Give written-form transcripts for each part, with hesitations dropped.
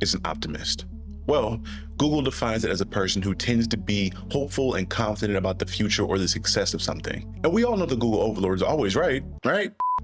is an optimist? Well, Google defines it as a person who tends to be hopeful and confident about the future or the success of something. And we all know the Google overlords are always right?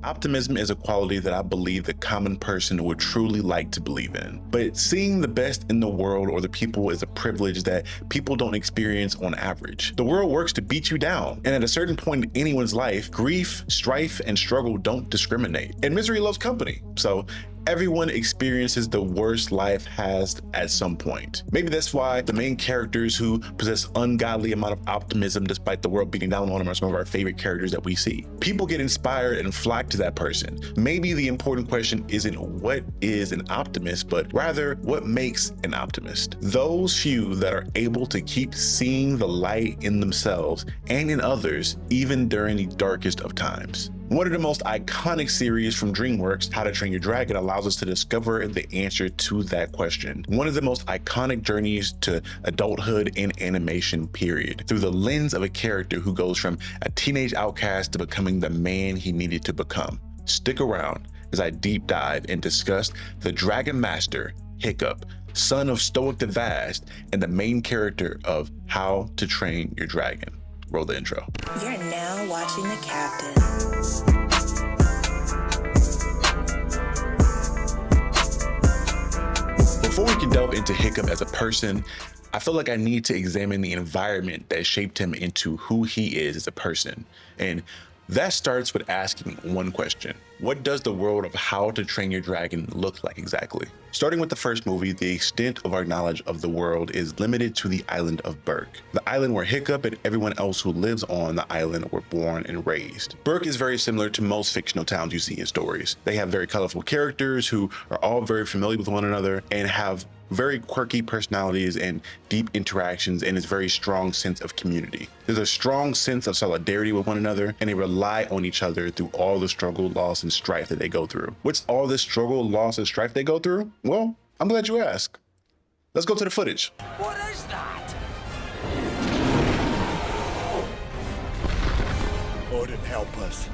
Optimism is a quality that I believe the common person would truly like to believe in. But seeing the best in the world or the people is a privilege that people don't experience on average. The world works to beat you down, and at a certain point in anyone's life, grief, strife, and struggle don't discriminate. And misery loves company. So everyone experiences the worst life has at some point. Maybe that's why the main characters who possess ungodly amount of optimism despite the world beating down on them are some of our favorite characters that we see. People get inspired and flock to that person. Maybe the important question isn't what is an optimist, but rather what makes an optimist. Those few that are able to keep seeing the light in themselves and in others, even during the darkest of times. One of the most iconic series from DreamWorks, How to Train Your Dragon, allows us to discover the answer to that question. One of the most iconic journeys to adulthood in animation, period, through the lens of a character who goes from a teenage outcast to becoming the man he needed to become. Stick around as I deep dive and discuss the Dragon Master, Hiccup, son of Stoic the Vast, and the main character of How to Train Your Dragon. Roll the intro. You're now watching The Captain. Before we can delve into Hiccup as a person, I feel like I need to examine the environment that shaped him into who he is as a person. And that starts with asking one question. What does the world of How to Train Your Dragon look like exactly? Starting with the first movie, the extent of our knowledge of the world is limited to the island of Berk, the island where Hiccup and everyone else who lives on the island were born and raised. Berk is very similar to most fictional towns you see in stories. They have very colorful characters who are all very familiar with one another and have very quirky personalities and deep interactions, and a very strong sense of community. There's a strong sense of solidarity with one another, and they rely on each other through all the struggle, loss, and strife that they go through. What's all this struggle, loss, and strife they go through? Well, I'm glad you asked. Let's go to the footage. What is that? Odin, help us.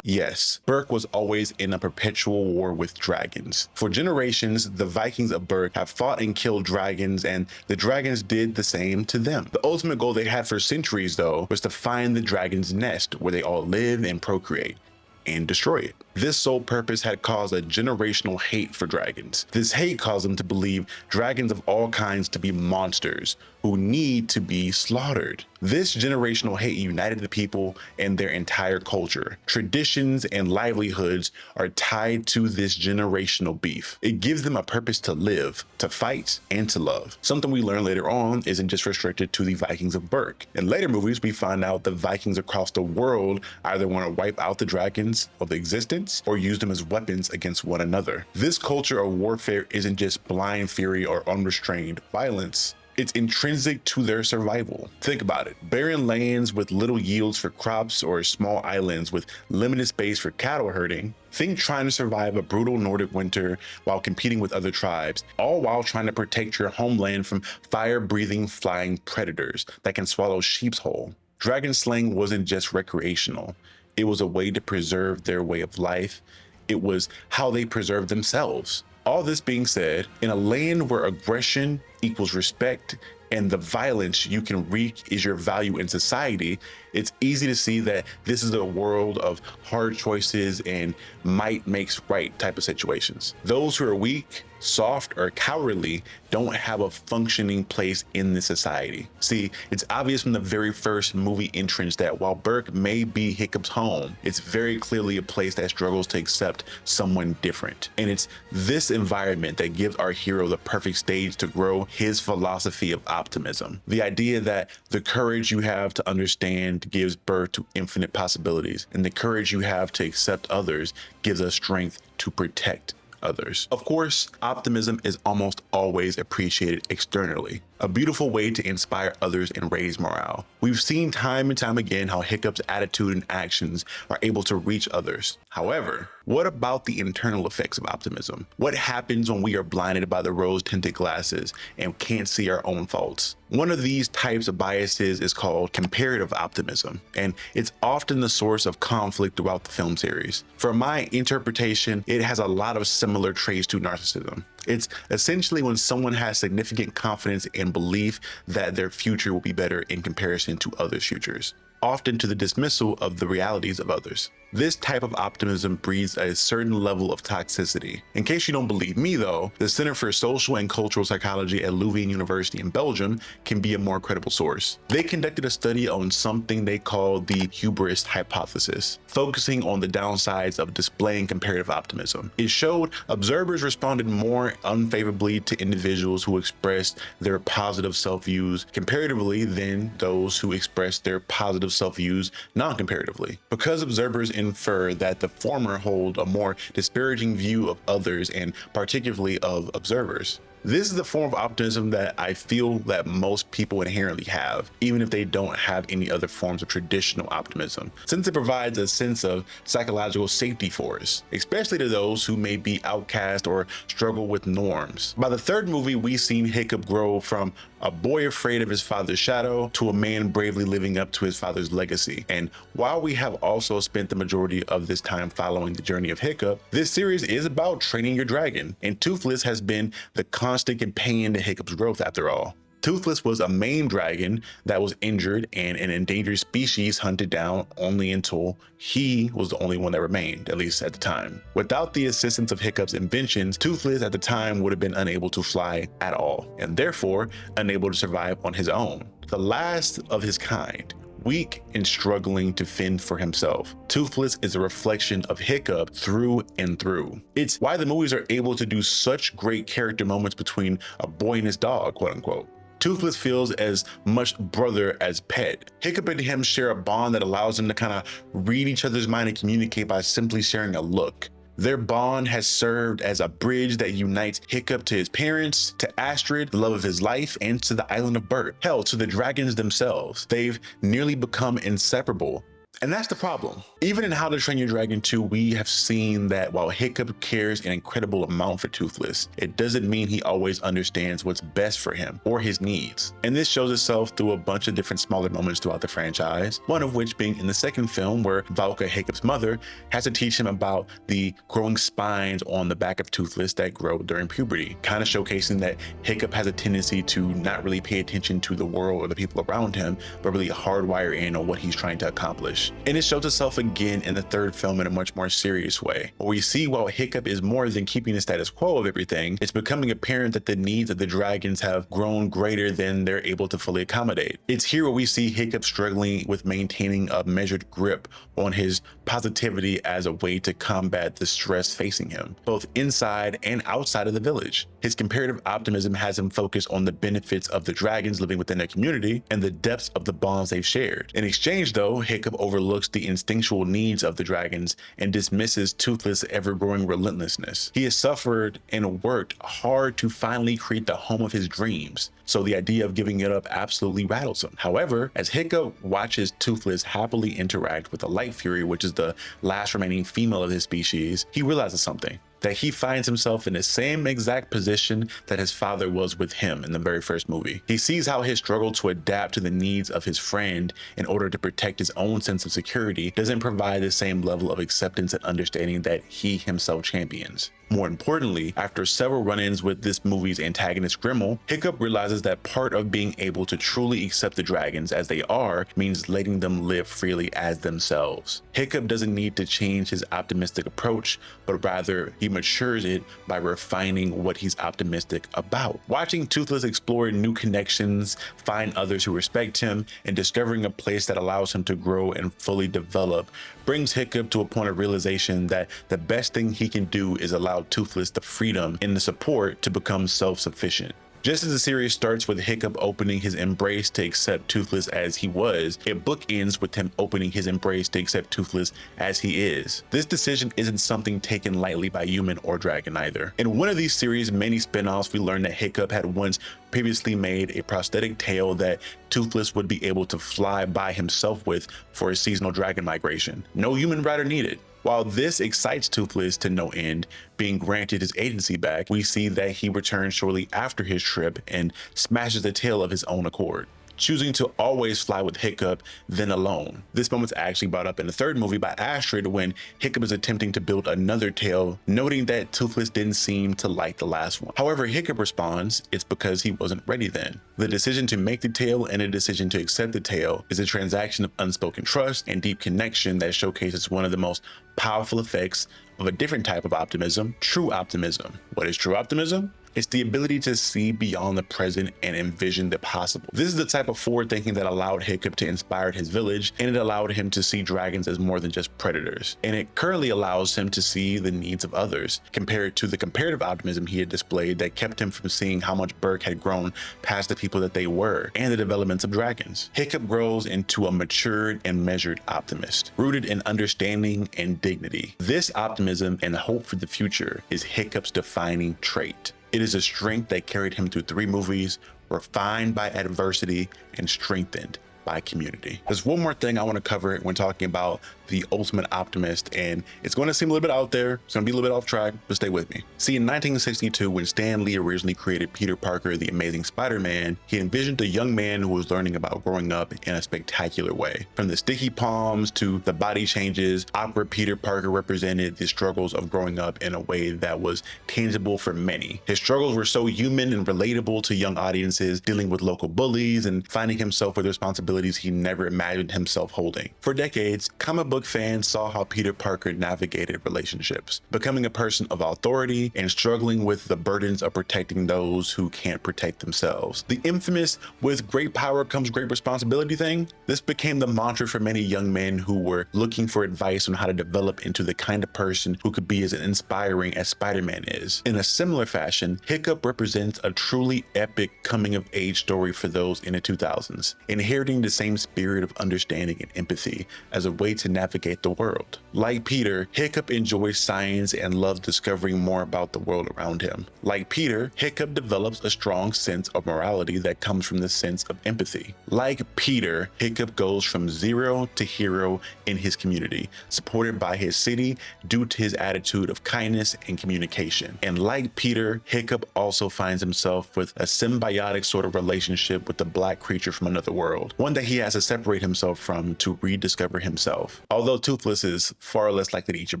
Yes, Berk was always in a perpetual war with dragons. For generations, the Vikings of Berk have fought and killed dragons, and the dragons did the same to them. The ultimate goal they had for centuries, though, was to find the dragon's nest where they all live and procreate, and destroy it. This sole purpose had caused a generational hate for dragons. This hate caused them to believe dragons of all kinds to be monsters who need to be slaughtered. This generational hate united the people and their entire culture. Traditions and livelihoods are tied to this generational beef. It gives them a purpose to live, to fight, and to love. Something we learn later on isn't just restricted to the Vikings of Berk. In later movies, we find out the Vikings across the world either want to wipe out the dragons of existence or use them as weapons against one another. This culture of warfare isn't just blind fury or unrestrained violence. It's intrinsic to their survival. Think about it. Barren lands with little yields for crops or small islands with limited space for cattle herding. Think trying to survive a brutal Nordic winter while competing with other tribes, all while trying to protect your homeland from fire-breathing flying predators that can swallow sheep's whole. Dragon slaying wasn't just recreational. It was a way to preserve their way of life. It was how they preserved themselves. All this being said, in a land where aggression equals respect and the violence you can wreak is your value in society, it's easy to see that this is a world of hard choices and might makes right type of situations. Those who are weak, soft, or cowardly don't have a functioning place in this society. See, it's obvious from the very first movie entrance that while Berk may be Hiccup's home, it's very clearly a place that struggles to accept someone different. And it's this environment that gives our hero the perfect stage to grow his philosophy of optimism. The idea that the courage you have to understand gives birth to infinite possibilities, and the courage you have to accept others gives us strength to protect others. Of course, optimism is almost always appreciated externally. a beautiful way to inspire others and raise morale. We've seen time and time again how Hiccup's attitude and actions are able to reach others. However, what about the internal effects of optimism? What happens when we are blinded by the rose-tinted glasses and can't see our own faults? One of these types of biases is called comparative optimism, and it's often the source of conflict throughout the film series. From my interpretation, it has a lot of similar traits to narcissism. It's essentially when someone has significant confidence and belief that their future will be better in comparison to others' futures, often to the dismissal of the realities of others. This type of optimism breeds a certain level of toxicity. In case you don't believe me though, the Center for Social and Cultural Psychology at Leuven University in Belgium can be a more credible source. They conducted a study on something they call the hubris hypothesis, focusing on the downsides of displaying comparative optimism. It showed observers responded more unfavorably to individuals who expressed their positive self-views comparatively than those who expressed their positive self-views non-comparatively. Because observers infer that the former hold a more disparaging view of others and particularly of observers. This is the form of optimism that I feel that most people inherently have, even if they don't have any other forms of traditional optimism, since it provides a sense of psychological safety for us, especially to those who may be outcast or struggle with norms. By the third movie, we've seen Hiccup grow from a boy afraid of his father's shadow to a man bravely living up to his father's legacy. And while we have also spent the majority of this time following the journey of Hiccup, this series is about training your dragon, and Toothless has been the constant companion to Hiccup's growth after all. Toothless was a maimed dragon that was injured and an endangered species hunted down only until he was the only one that remained, at least at the time. Without the assistance of Hiccup's inventions, Toothless at the time would have been unable to fly at all, and therefore unable to survive on his own. The last of his kind, weak and struggling to fend for himself. Toothless is a reflection of Hiccup through and through. It's why the movies are able to do such great character moments between a boy and his dog, quote unquote. Toothless feels as much brother as pet. Hiccup and him share a bond that allows them to kind of read each other's mind and communicate by simply sharing a look. Their bond has served as a bridge that unites Hiccup to his parents, to Astrid, the love of his life, and to the island of Berk. Hell, to the dragons themselves. They've nearly become inseparable. And that's the problem. Even in How to Train Your Dragon 2, we have seen that while Hiccup cares an incredible amount for Toothless, it doesn't mean he always understands what's best for him or his needs. And this shows itself through a bunch of different smaller moments throughout the franchise, one of which being in the second film where Valka, Hiccup's mother, has to teach him about the growing spines on the back of Toothless that grow during puberty, kind of showcasing that Hiccup has a tendency to not really pay attention to the world or the people around him, but really hardwire in on what he's trying to accomplish. And it shows itself again in the third film in a much more serious way, where we see while Hiccup is more than keeping the status quo of everything, it's becoming apparent that the needs of the dragons have grown greater than they're able to fully accommodate. It's here where we see Hiccup struggling with maintaining a measured grip on his positivity as a way to combat the stress facing him, both inside and outside of the village. His comparative optimism has him focus on the benefits of the dragons living within their community and the depths of the bonds they've shared. In exchange though, Hiccup overlooks the instinctual needs of the dragons and dismisses Toothless' ever-growing relentlessness. He has suffered and worked hard to finally create the home of his dreams, so the idea of giving it up absolutely rattles him. However, as Hiccup watches Toothless happily interact with the Light Fury, which is the last remaining female of his species, he realizes something. That he finds himself in the same exact position that his father was with him in the very first movie. He sees how his struggle to adapt to the needs of his friend in order to protect his own sense of security doesn't provide the same level of acceptance and understanding that he himself champions. More importantly, after several run-ins with this movie's antagonist Grimmel, Hiccup realizes that part of being able to truly accept the dragons as they are means letting them live freely as themselves. Hiccup doesn't need to change his optimistic approach, but rather he matures it by refining what he's optimistic about. Watching Toothless explore new connections, find others who respect him, and discovering a place that allows him to grow and fully develop brings Hiccup to a point of realization that the best thing he can do is allow Toothless the freedom and the support to become self-sufficient. Just as the series starts with Hiccup opening his embrace to accept Toothless as he was, it bookends with him opening his embrace to accept Toothless as he is. This decision isn't something taken lightly by human or dragon either. In one of these series' many spin-offs, we learned that Hiccup had once previously made a prosthetic tail that Toothless would be able to fly by himself with for a seasonal dragon migration. No human rider needed. While this excites Toothless to no end, being granted his agency back, we see that he returns shortly after his trip and smashes the tail of his own accord, choosing to always fly with Hiccup, then alone. This moment's actually brought up in the third movie by Astrid when Hiccup is attempting to build another tail, noting that Toothless didn't seem to like the last one. However, Hiccup responds, it's because he wasn't ready then. The decision to make the tail and the decision to accept the tail is a transaction of unspoken trust and deep connection that showcases one of the most powerful effects of a different type of optimism, true optimism. What is true optimism? It's the ability to see beyond the present and envision the possible. This is the type of forward thinking that allowed Hiccup to inspire his village, and it allowed him to see dragons as more than just predators. And it currently allows him to see the needs of others, compared to the comparative optimism he had displayed that kept him from seeing how much Berk had grown past the people that they were and the developments of dragons. Hiccup grows into a matured and measured optimist, rooted in understanding and dignity. This optimism and hope for the future is Hiccup's defining trait. It is a strength that carried him through 3 movies, refined by adversity and strengthened by community. There's one more thing I want to cover when talking about the ultimate optimist, and it's going to seem a little bit out there. It's going to be a little bit off track, but stay with me. See, in 1962, when Stan Lee originally created Peter Parker, the Amazing Spider-Man, he envisioned a young man who was learning about growing up in a spectacular way. From the sticky palms to the body changes, awkward Peter Parker represented the struggles of growing up in a way that was tangible for many. His struggles were so human and relatable to young audiences, dealing with local bullies and finding himself with responsibilities he never imagined himself holding. For decades, comic book fans saw how Peter Parker navigated relationships, becoming a person of authority and struggling with the burdens of protecting those who can't protect themselves. The infamous "with great power comes great responsibility" thing, this became the mantra for many young men who were looking for advice on how to develop into the kind of person who could be as inspiring as Spider-Man is. In a similar fashion, Hiccup represents a truly epic coming-of-age story for those in the 2000s, inheriting the same spirit of understanding and empathy as a way to navigate the world. Like Peter, Hiccup enjoys science and loves discovering more about the world around him. Like Peter, Hiccup develops a strong sense of morality that comes from the sense of empathy. Like Peter, Hiccup goes from zero to hero in his community, supported by his city due to his attitude of kindness and communication. And like Peter, Hiccup also finds himself with a symbiotic sort of relationship with the black creature from another world, one that he has to separate himself from to rediscover himself. Although Toothless is far less likely to eat your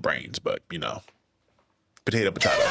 brains, but you know, potato, potato.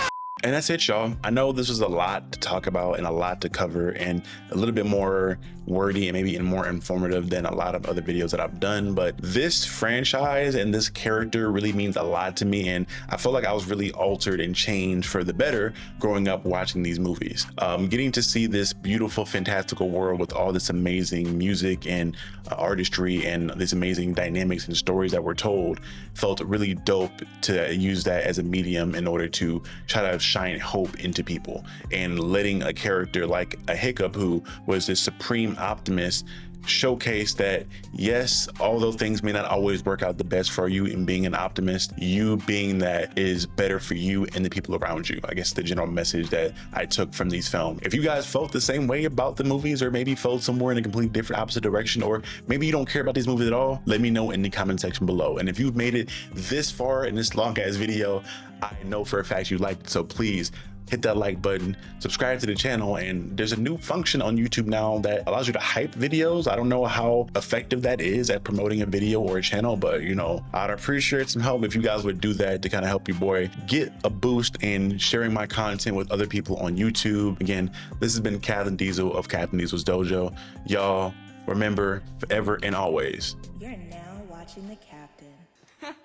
And that's it, y'all. I know this was a lot to talk about and a lot to cover and a little bit more wordy and maybe more informative than a lot of other videos that I've done, but this franchise and this character really means a lot to me, and I feel like I was really altered and changed for the better growing up watching these movies. Getting to see this beautiful, fantastical world with all this amazing music and artistry and these amazing dynamics and stories that were told felt really dope to use that as a medium in order to try to shine hope into people, and letting a character like a Hiccup, who was this supreme optimist, showcase that yes, although things may not always work out the best for you in being an optimist, you being that is better for you and the people around you. I guess the general message that I took from these films. If you guys felt the same way about the movies, or maybe felt somewhere in a completely different opposite direction, or maybe you don't care about these movies at all, let me know in the comment section below. And if you've made it this far in this long ass video, I know for a fact you liked it, so please hit that like button, subscribe to the channel, and there's a new function on YouTube now that allows you to hype videos. I don't know how effective that is at promoting a video or a channel, but you know, I'd appreciate some help if you guys would do that to kind of help your boy get a boost in sharing my content with other people on YouTube. Again, this has been Captain Diesel of Captain Diesel's Dojo. Y'all remember, forever and always, You're now watching the Captain.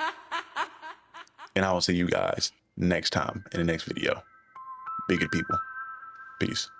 and I will see you guys next time in the next video. Be good people. Peace.